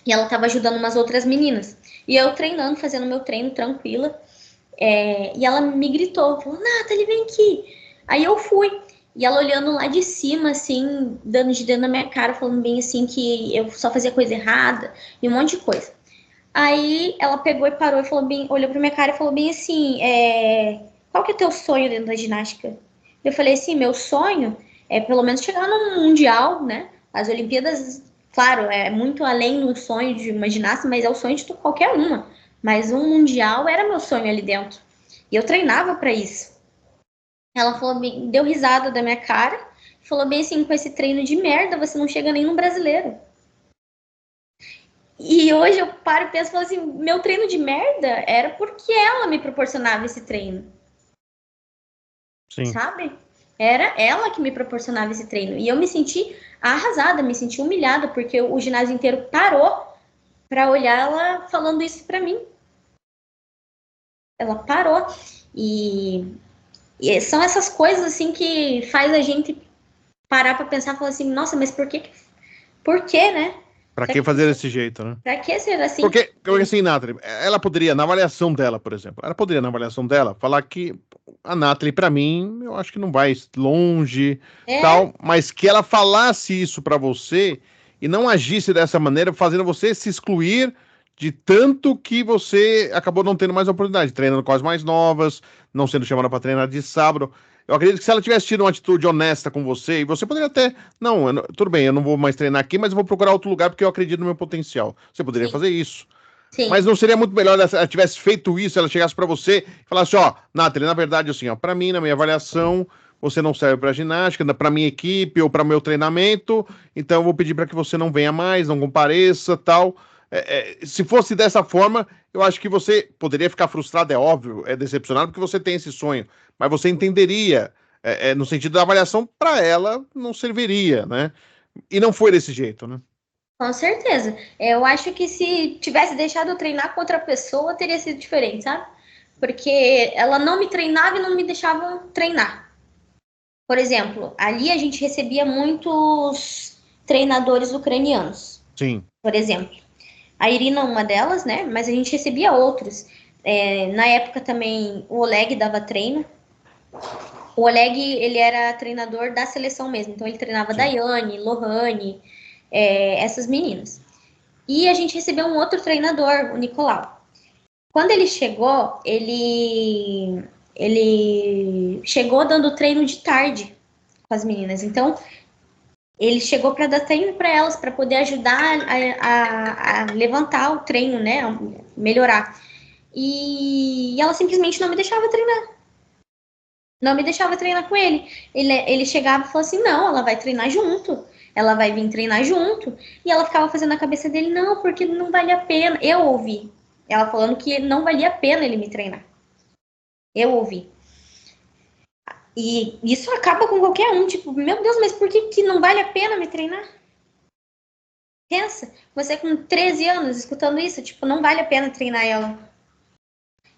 E ela tava ajudando umas outras meninas. E eu treinando, fazendo meu treino tranquila. E ela me gritou, falou, Nathalie, vem aqui. Aí eu fui. E ela olhando lá de cima, assim, dando de dentro na minha cara, falando bem assim que eu só fazia coisa errada e um monte de coisa. Aí ela pegou e parou e falou bem, olhou pra minha cara e falou bem assim, qual que é teu sonho dentro da ginástica? Eu falei assim, meu sonho é pelo menos chegar no mundial, né? As Olimpíadas, claro, é muito além do sonho de uma ginasta, mas é o sonho de qualquer uma. Mas um mundial era meu sonho ali dentro. E eu treinava para isso. Ela falou bem, deu risada da minha cara, falou bem assim, com esse treino de merda, você não chega nem no brasileiro. E hoje eu paro e penso, falo assim, meu treino de merda era porque ela me proporcionava esse treino. Sim. Sabe? Era ela que me proporcionava esse treino. E eu me senti arrasada, me senti humilhada, porque o ginásio inteiro parou para olhar ela falando isso para mim. Ela parou. E são essas coisas assim que faz a gente parar para pensar e falar assim, nossa, mas por quê, né? Pra que fazer desse jeito, né? Pra que ser assim? Porque assim, Nathalie, ela poderia, na avaliação dela, por exemplo, falar que a Nathalie, pra mim, eu acho que não vai longe, tal, mas que ela falasse isso pra você e não agisse dessa maneira, fazendo você se excluir de tanto que você acabou não tendo mais oportunidade, treinando com as mais novas, não sendo chamada pra treinar de sábado. Eu acredito que se ela tivesse tido uma atitude honesta com você, e você poderia até, tudo bem, eu não vou mais treinar aqui, mas eu vou procurar outro lugar porque eu acredito no meu potencial. Você poderia fazer isso. Sim. Mas não seria muito melhor se ela tivesse feito isso, ela chegasse para você e falasse, Nathalie, na verdade, assim, para mim, na minha avaliação, você não serve para ginástica, para minha equipe ou para meu treinamento, então eu vou pedir para que você não venha mais, não compareça, tal. Se fosse dessa forma, eu acho que você poderia ficar frustrado, é óbvio, é decepcionado, porque você tem esse sonho, mas você entenderia no sentido da avaliação para ela não serviria, né? E não foi desse jeito, né? Com certeza. Eu acho que se tivesse deixado eu treinar com outra pessoa, teria sido diferente, sabe? Porque ela não me treinava e não me deixava treinar. Por exemplo, ali a gente recebia muitos treinadores ucranianos, Sim. por exemplo. A Irina, uma delas, né? Mas a gente recebia outros. Na época também o Oleg dava treino. O Oleg, ele era treinador da seleção mesmo. Então ele treinava Sim. Daiane, Lohane, essas meninas. E a gente recebeu um outro treinador, o Nicolau. Quando ele chegou, ele chegou dando treino de tarde com as meninas. Então, ele chegou para dar treino para elas, para poder ajudar a levantar o treino, né? A melhorar. E ela simplesmente não me deixava treinar. Não me deixava treinar com ele. Ele chegava e falou assim: não, ela vai treinar junto. Ela vai vir treinar junto. E ela ficava fazendo na cabeça dele: não, porque não vale a pena. Eu ouvi ela falando que não valia a pena ele me treinar. Eu ouvi. E isso acaba com qualquer um. Tipo, meu Deus, mas por que não vale a pena me treinar? Pensa, você com 13 anos escutando isso, tipo, não vale a pena treinar ela.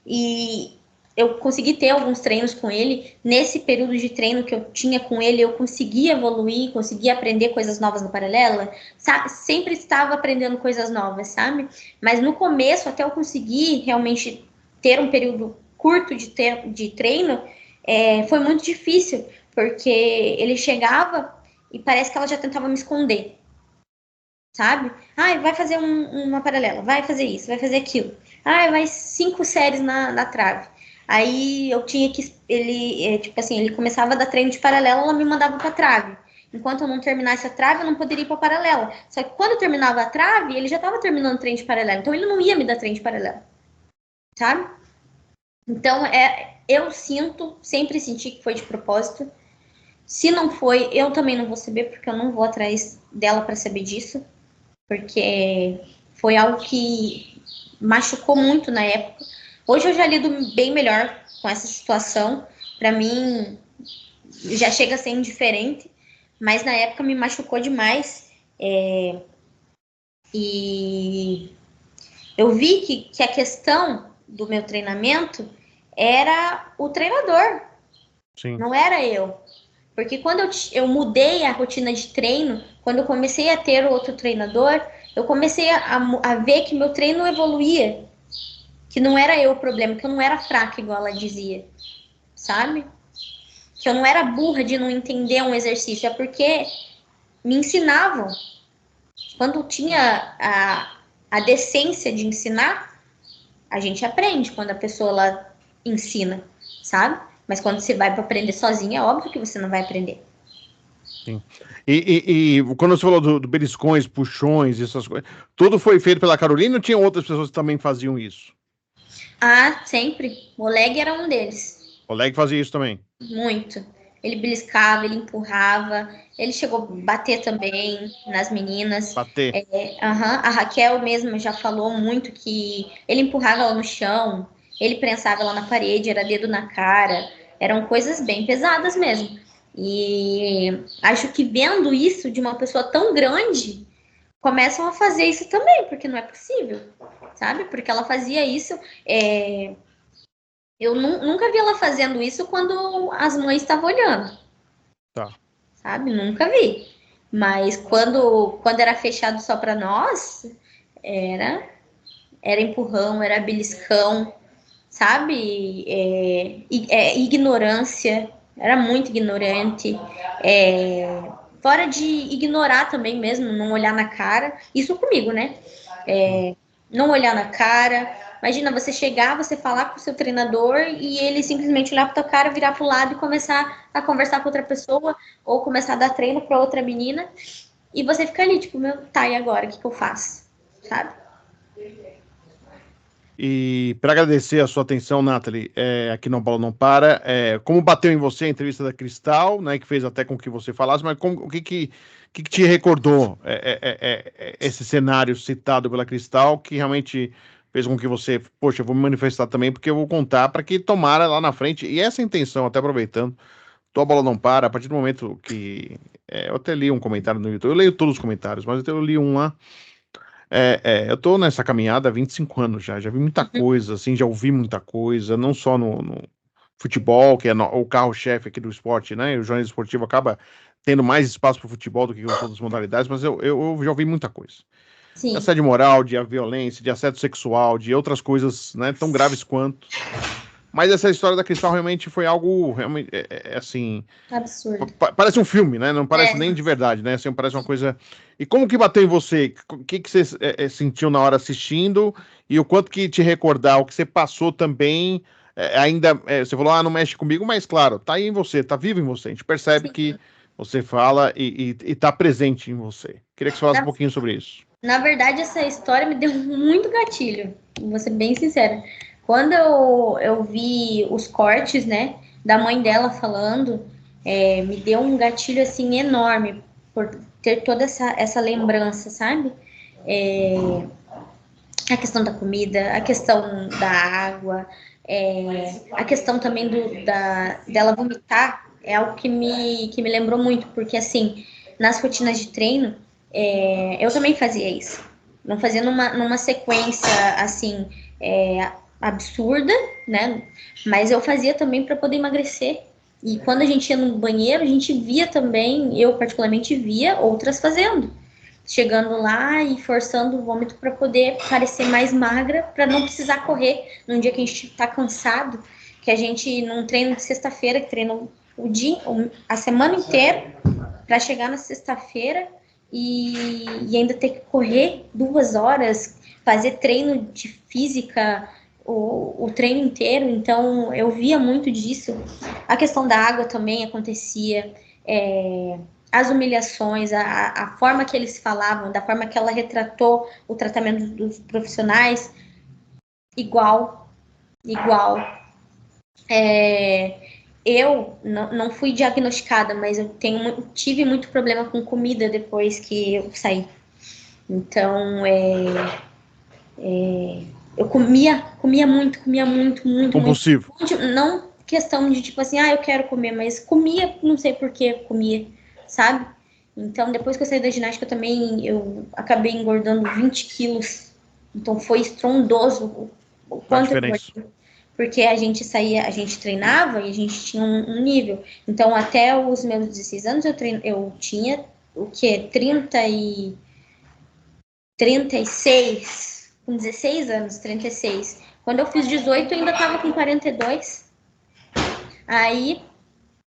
E eu consegui ter alguns treinos com ele. Nesse período de treino que eu tinha com ele, eu consegui evoluir, consegui aprender coisas novas no Paralela, sabe? Sempre estava aprendendo coisas novas, sabe? Mas no começo, até eu conseguir realmente ter um período curto de treino, foi muito difícil, porque ele chegava e parece que ela já tentava me esconder, sabe? Ai, vai fazer uma paralela, vai fazer isso, vai fazer aquilo. Ai, vai 5 séries na trave. Aí eu tinha que. Tipo assim, ele começava a dar treino de paralela, ela me mandava pra trave. Enquanto eu não terminasse a trave, eu não poderia ir pra paralela. Só que quando eu terminava a trave, ele já tava terminando o treino de paralela. Então ele não ia me dar treino de paralela. Sabe? Então, eu sempre senti que foi de propósito. Se não foi, eu também não vou saber, porque eu não vou atrás dela para saber disso. Porque foi algo que machucou muito na época. Hoje eu já lido bem melhor com essa situação. Para mim, já chega a ser indiferente, mas na época me machucou demais. E eu vi que a questão do meu treinamento era o treinador, Sim. não era eu. Porque quando eu mudei a rotina de treino, quando eu comecei a ter outro treinador, eu comecei a ver que meu treino evoluía, que não era eu o problema, que eu não era fraca, igual ela dizia, sabe? Que eu não era burra de não entender um exercício, é porque me ensinavam. Quando tinha a decência de ensinar, a gente aprende quando a pessoa lá ensina, sabe? Mas quando você vai para aprender sozinha, é óbvio que você não vai aprender. Sim. E quando você falou do beliscões, puxões, essas coisas, tudo foi feito pela Carolina ou tinha outras pessoas que também faziam isso? Ah, sempre. O Oleg era um deles. O Oleg fazia isso também. Muito. Ele beliscava, ele empurrava, ele chegou a bater também nas meninas. Bater. A Raquel mesmo já falou muito que ele empurrava ela no chão, ele prensava ela na parede, era dedo na cara, eram coisas bem pesadas mesmo. E acho que vendo isso de uma pessoa tão grande, começam a fazer isso também, porque não é possível, sabe? Porque ela fazia isso. Eu nunca vi ela fazendo isso quando as mães estavam olhando. Tá. Sabe? Nunca vi. Mas quando era fechado só para nós, era, era empurrão, era beliscão, sabe? Ignorância, era muito ignorante. Fora de ignorar também mesmo, não olhar na cara. Isso comigo, né? Não olhar na cara. Imagina você chegar, você falar com o seu treinador e ele simplesmente olhar para tua cara, virar para o lado e começar a conversar com outra pessoa ou começar a dar treino para outra menina e você fica ali, tipo, meu, tá, e agora? O que eu faço? Sabe? E para agradecer a sua atenção, Nathalie, aqui no Bola Não Para, como bateu em você a entrevista da Cristal, né, que fez até com que você falasse, mas o que te recordou esse cenário citado pela Cristal, que realmente fez com que você, poxa, eu vou me manifestar também, porque eu vou contar para que tomara lá na frente, e essa intenção, até aproveitando, A Bola Não Para, a partir do momento que... eu até li um comentário no YouTube, eu leio todos os comentários, mas eu li um lá. Eu tô nessa caminhada há 25 anos já vi muita coisa, assim, já ouvi muita coisa, não só no futebol, que é o carro-chefe aqui do esporte, né? O jornalismo esportivo acaba tendo mais espaço para o futebol do que com outras modalidades, mas eu já ouvi muita coisa. De Sim. assédio moral, de violência, de assédio sexual, de outras coisas, né, tão graves quanto. Mas essa história da Cristal realmente foi algo, realmente, assim, Absurdo. parece um filme, né? Não parece É. nem de verdade, né? Assim, parece uma coisa... E como que bateu em você? O que que você sentiu na hora assistindo? E o quanto que te recordar, o que você passou também, ainda... você falou, não mexe comigo, mas claro, tá aí em você, tá vivo em você. A gente percebe Sim. que você fala e tá presente em você. Queria que você falasse um pouquinho sobre isso. Na verdade, essa história me deu muito gatilho, vou ser bem sincera. Quando eu vi os cortes, né, da mãe dela falando, me deu um gatilho, assim, enorme, por ter toda essa lembrança, sabe? A questão da comida, a questão da água, a questão também dela vomitar, é algo que me lembrou muito, porque, assim, nas rotinas de treino, eu também fazia isso. Não fazia numa sequência, assim, absurda, né? Mas eu fazia também para poder emagrecer. E quando a gente ia no banheiro, a gente via também, eu particularmente via outras fazendo. Chegando lá e forçando o vômito para poder parecer mais magra, para não precisar correr num dia que a gente está cansado, que a gente não treina de sexta-feira, que treina a semana inteira para chegar na sexta-feira e ainda ter que correr 2 horas, fazer treino de física o treino inteiro. Então eu via muito disso. A questão da água também acontecia, as humilhações, a forma que eles falavam, da forma que ela retratou o tratamento dos profissionais, igual. Eu não fui diagnosticada, mas eu tive muito problema com comida depois que eu saí. Então, eu comia muito. Compulsivo. Não questão de tipo assim, eu quero comer, mas comia, não sei por que comia, sabe? Então, depois que eu saí da ginástica, eu acabei engordando 20 quilos. Então, foi estrondoso o Faz quanto eu diferença. engordei. Porque a gente treinava e a gente tinha um nível. Então, até os meus 16 anos, eu tinha o quê? 36, com 16 anos, 36. Quando eu fiz 18, eu ainda estava com 42. Aí,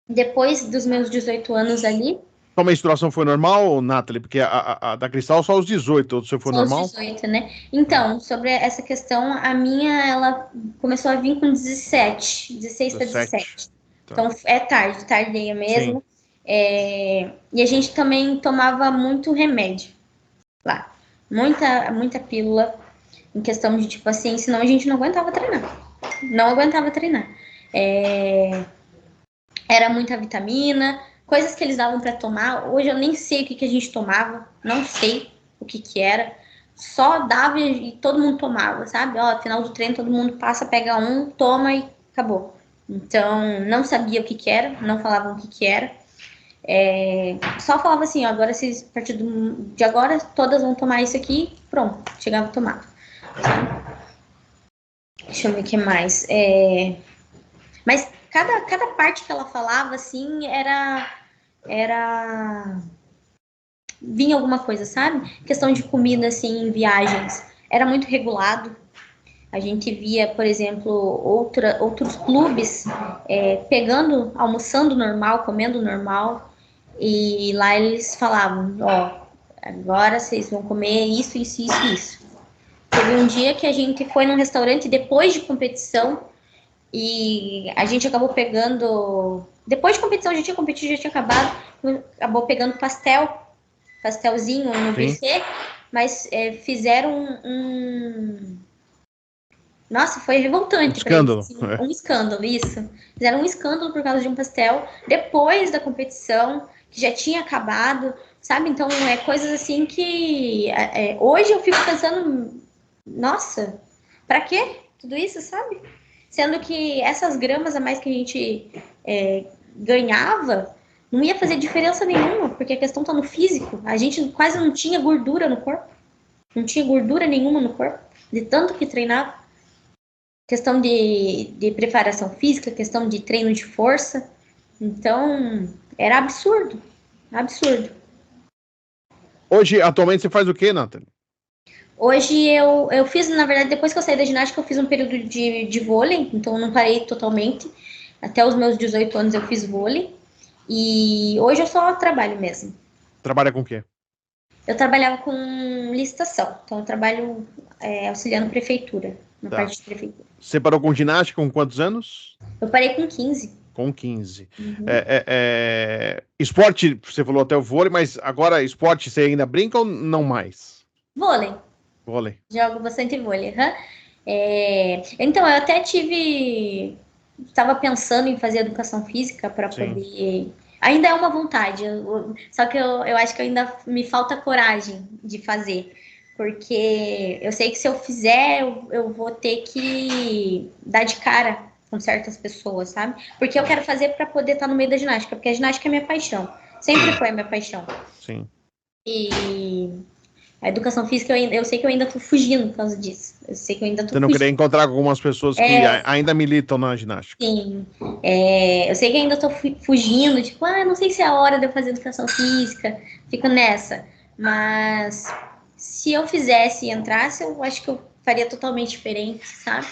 depois dos meus 18 anos ali, Sua menstruação foi normal, Nathalie? Porque a da Cristal só aos 18, ou você foi só os normal? 18, né? Tá. Então, sobre essa questão, a minha, ela começou a vir com 17, 16 para 17. 17. Tá. Então, é tardeia Sim. mesmo. E a gente também tomava muito remédio lá. Muita pílula, em questão de, tipo assim, senão a gente não aguentava treinar. Não aguentava treinar. Era muita vitamina, coisas que eles davam para tomar. Hoje eu nem sei o que a gente tomava, não sei o que era. Só dava e todo mundo tomava, sabe? Final do treino todo mundo passa, pega um, toma e acabou. Então, não sabia o que era, não falavam o que era. Só falava assim, agora a partir de agora todas vão tomar isso aqui, pronto, chegava a tomar. Deixa eu ver o que mais. Mas cada parte que ela falava, assim, era vinha alguma coisa, sabe? Questão de comida, assim, em viagens. Era muito regulado. A gente via, por exemplo, outros clubes almoçando normal, comendo normal. E lá eles falavam, agora vocês vão comer isso. Teve um dia que a gente foi num restaurante depois de competição e a gente acabou pegando... Depois de competição, já tinha competido, já tinha acabado. Acabou pegando pastelzinho no Sim. buffet, mas fizeram Nossa, foi revoltante para eles. Escândalo. Assim, um escândalo, isso. Fizeram um escândalo por causa de um pastel depois da competição, que já tinha acabado, sabe? Então, coisas assim que hoje eu fico pensando, nossa, para quê tudo isso, sabe? Sendo que essas gramas a mais que a gente ganhava, não ia fazer diferença nenhuma, porque a questão tá no físico. A gente quase não tinha gordura no corpo. Não tinha gordura nenhuma no corpo, de tanto que treinava. Questão de preparação física, questão de treino de força. Então, era absurdo. Absurdo. Hoje, atualmente, você faz o quê, Nathalie? Hoje eu fiz, na verdade, depois que eu saí da ginástica, eu fiz um período de vôlei, então eu não parei totalmente. Até os meus 18 anos eu fiz vôlei. E hoje eu só trabalho mesmo. Trabalha com o quê? Eu trabalhava com licitação, então eu trabalho auxiliando prefeitura, na parte de prefeitura. Você parou com ginástica com quantos anos? Eu parei com 15. Com 15. Esporte, você falou até o vôlei, mas agora esporte você ainda brinca ou não mais? Vôlei. Vôlei. Jogo bastante vôlei. Então, eu até estava pensando em fazer educação física para poder. Ainda é uma vontade, só que eu acho que ainda me falta coragem de fazer. Porque eu sei que se eu fizer, eu vou ter que dar de cara com certas pessoas, sabe? Porque eu quero fazer para poder estar no meio da ginástica, porque a ginástica é minha paixão. Sempre foi a minha paixão. Sim. E a educação física, eu sei que eu ainda tô fugindo por causa disso. Eu sei que eu ainda tô Você não queria encontrar com algumas pessoas que ainda militam na ginástica? Sim. Eu sei que ainda tô fugindo, tipo, não sei se é a hora de eu fazer educação física. Fico nessa. Mas se eu fizesse e entrasse, eu acho que eu faria totalmente diferente, sabe?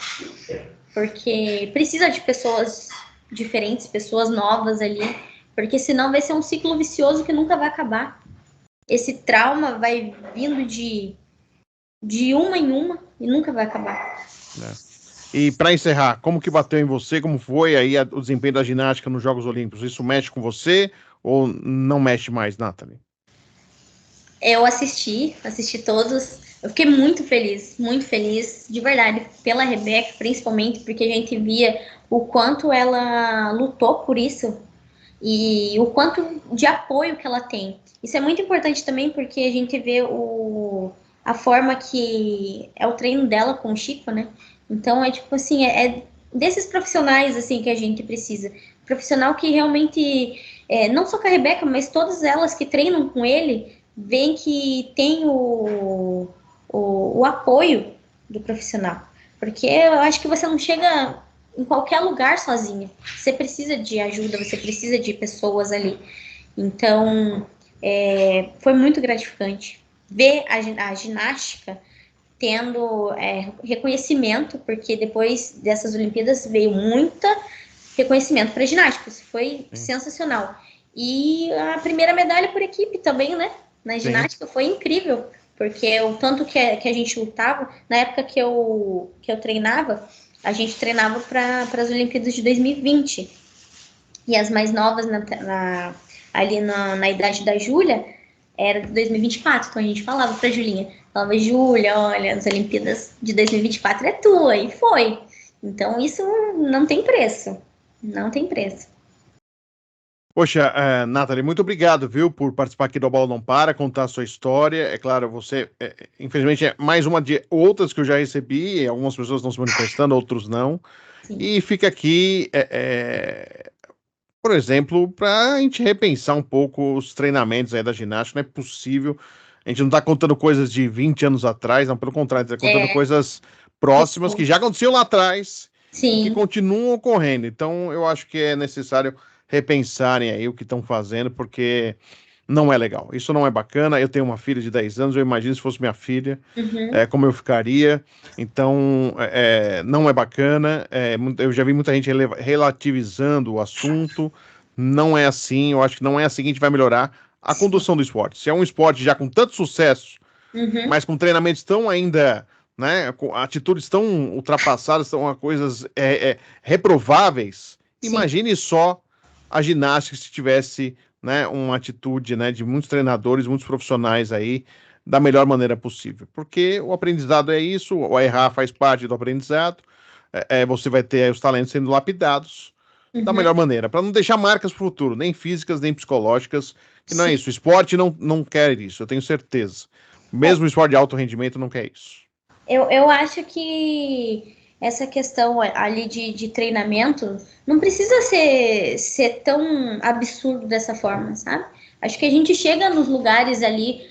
Porque precisa de pessoas diferentes, pessoas novas ali. Porque senão vai ser um ciclo vicioso que nunca vai acabar. Esse trauma vai vindo de uma em uma e nunca vai acabar. E para encerrar, como que bateu em você? Como foi aí o desempenho da ginástica nos Jogos Olímpicos? Isso mexe com você ou não mexe mais, Nathalie? Eu assisti todos. Eu fiquei muito feliz, de verdade, pela Rebeca, principalmente, porque a gente via o quanto ela lutou por isso e o quanto de apoio que ela tem. Isso é muito importante também, porque a gente vê a forma que é o treino dela com o Chico, né? Então, é tipo assim, é desses profissionais, assim, que a gente precisa. Profissional que realmente, não só com a Rebeca, mas todas elas que treinam com ele, veem que tem o apoio do profissional. Porque eu acho que você não chega em qualquer lugar sozinha. Você precisa de ajuda, você precisa de pessoas ali. Então, foi muito gratificante ver a ginástica tendo reconhecimento, porque depois dessas Olimpíadas veio muito reconhecimento para ginástica. Isso foi sensacional. E a primeira medalha por equipe também, né? Na ginástica foi incrível, porque o tanto que a gente lutava, na época que eu treinava, a gente treinava para as Olimpíadas de 2020. E as mais novas ali na idade da Júlia era de 2024. Então a gente falava para a Julinha, falava, Júlia, olha, as Olimpíadas de 2024 é tua, e foi. Então isso não tem preço. Não tem preço. Poxa, Nathalie, muito obrigado, viu, por participar aqui do A Bola Não Para, contar a sua história. É claro, você, infelizmente, é mais uma de outras que eu já recebi. Algumas pessoas estão se manifestando, outros não. Sim. E fica aqui, por exemplo, para a gente repensar um pouco os treinamentos aí da ginástica. Não é possível. A gente não está contando coisas de 20 anos atrás, não, pelo contrário, está contando coisas próximas que já aconteciam lá atrás. Sim. E que continuam ocorrendo. Então, eu acho que é necessário repensarem aí o que estão fazendo, porque não é legal. Isso não é bacana. Eu tenho uma filha de 10 anos, eu imagino se fosse minha filha, como eu ficaria. Então, não é bacana. Eu já vi muita gente relativizando o assunto. Não é assim. Eu acho que não é assim que a gente vai melhorar a condução do esporte. Se é um esporte já com tanto sucesso, mas com treinamentos tão ainda, né, com atitudes tão ultrapassadas, são coisas reprováveis. Sim. Imagine só a ginástica se tivesse, né, uma atitude, né, de muitos treinadores, muitos profissionais aí, da melhor maneira possível. Porque o aprendizado é isso, o errar faz parte do aprendizado, você vai ter os talentos sendo lapidados da melhor maneira, para não deixar marcas para o futuro, nem físicas, nem psicológicas, que não é isso. O esporte não quer isso, eu tenho certeza. Mesmo o esporte de alto rendimento não quer isso. Eu acho que essa questão ali de treinamento não precisa ser tão absurdo dessa forma, sabe? Acho que a gente chega nos lugares ali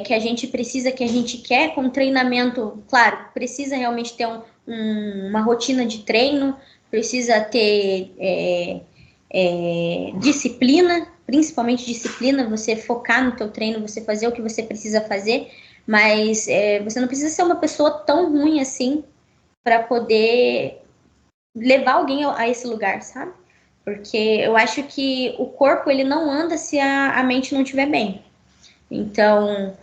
que a gente precisa, que a gente quer, com treinamento, claro, precisa realmente ter uma rotina de treino, precisa ter disciplina, principalmente disciplina, você focar no teu treino, você fazer o que você precisa fazer, mas você não precisa ser uma pessoa tão ruim assim para poder levar alguém a esse lugar, sabe? Porque eu acho que o corpo ele não anda se a mente não estiver bem. Então,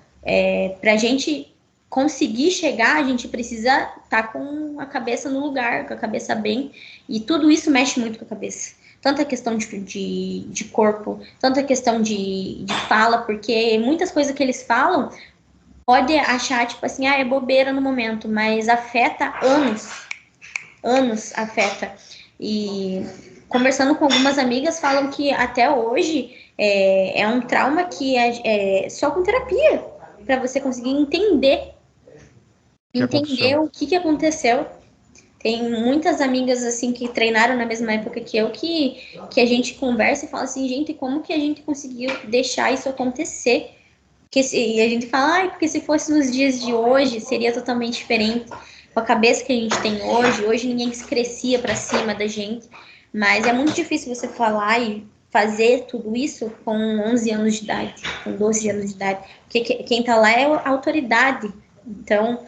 para a gente conseguir chegar, a gente precisa estar com a cabeça no lugar, com a cabeça bem, e tudo isso mexe muito com a cabeça. Tanto a questão de corpo, tanto a questão de fala, porque muitas coisas que eles falam pode achar, tipo assim, é bobeira no momento, mas afeta anos afeta. E conversando com algumas amigas, falam que até hoje é um trauma que é só com terapia, para você conseguir entender o que aconteceu. Tem muitas amigas, assim, que treinaram na mesma época que eu, que a gente conversa e fala assim, gente, como que a gente conseguiu deixar isso acontecer? E a gente fala, porque se fosse nos dias de hoje, seria totalmente diferente. Com a cabeça que a gente tem hoje ninguém se crescia para cima da gente. Mas é muito difícil você falar e fazer tudo isso com 11 anos de idade, com 12 anos de idade. Porque quem tá lá é a autoridade. Então,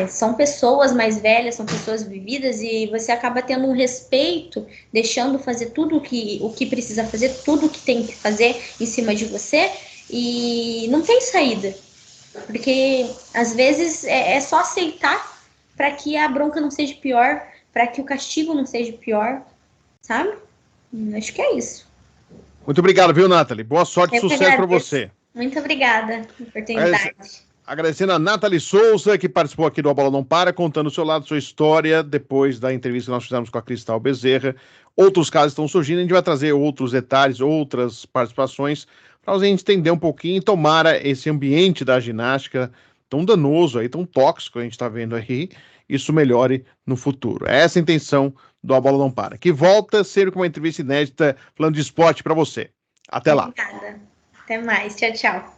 são pessoas mais velhas, são pessoas vividas, e você acaba tendo um respeito, deixando fazer tudo o que precisa fazer, tudo o que tem que fazer em cima de você, e não tem saída. Porque às vezes é só aceitar para que a bronca não seja pior, para que o castigo não seja pior, sabe? Acho que é isso. Muito obrigado, viu, Nathalie? Boa sorte e sucesso para você. Muito obrigada pela oportunidade. Agradecendo a Nathalie Souza, que participou aqui do A Bola Não Para, contando o seu lado, sua história, depois da entrevista que nós fizemos com a Cristal Bezerra. Outros casos estão surgindo, a gente vai trazer outros detalhes, outras participações, para a gente entender um pouquinho e tomara esse ambiente da ginástica tão danoso aí, tão tóxico que a gente está vendo aí, isso melhore no futuro. É essa a intenção do A Bola Não Para, que volta sempre com uma entrevista inédita falando de esporte para você. Até lá. Obrigada. Até mais. Tchau, tchau.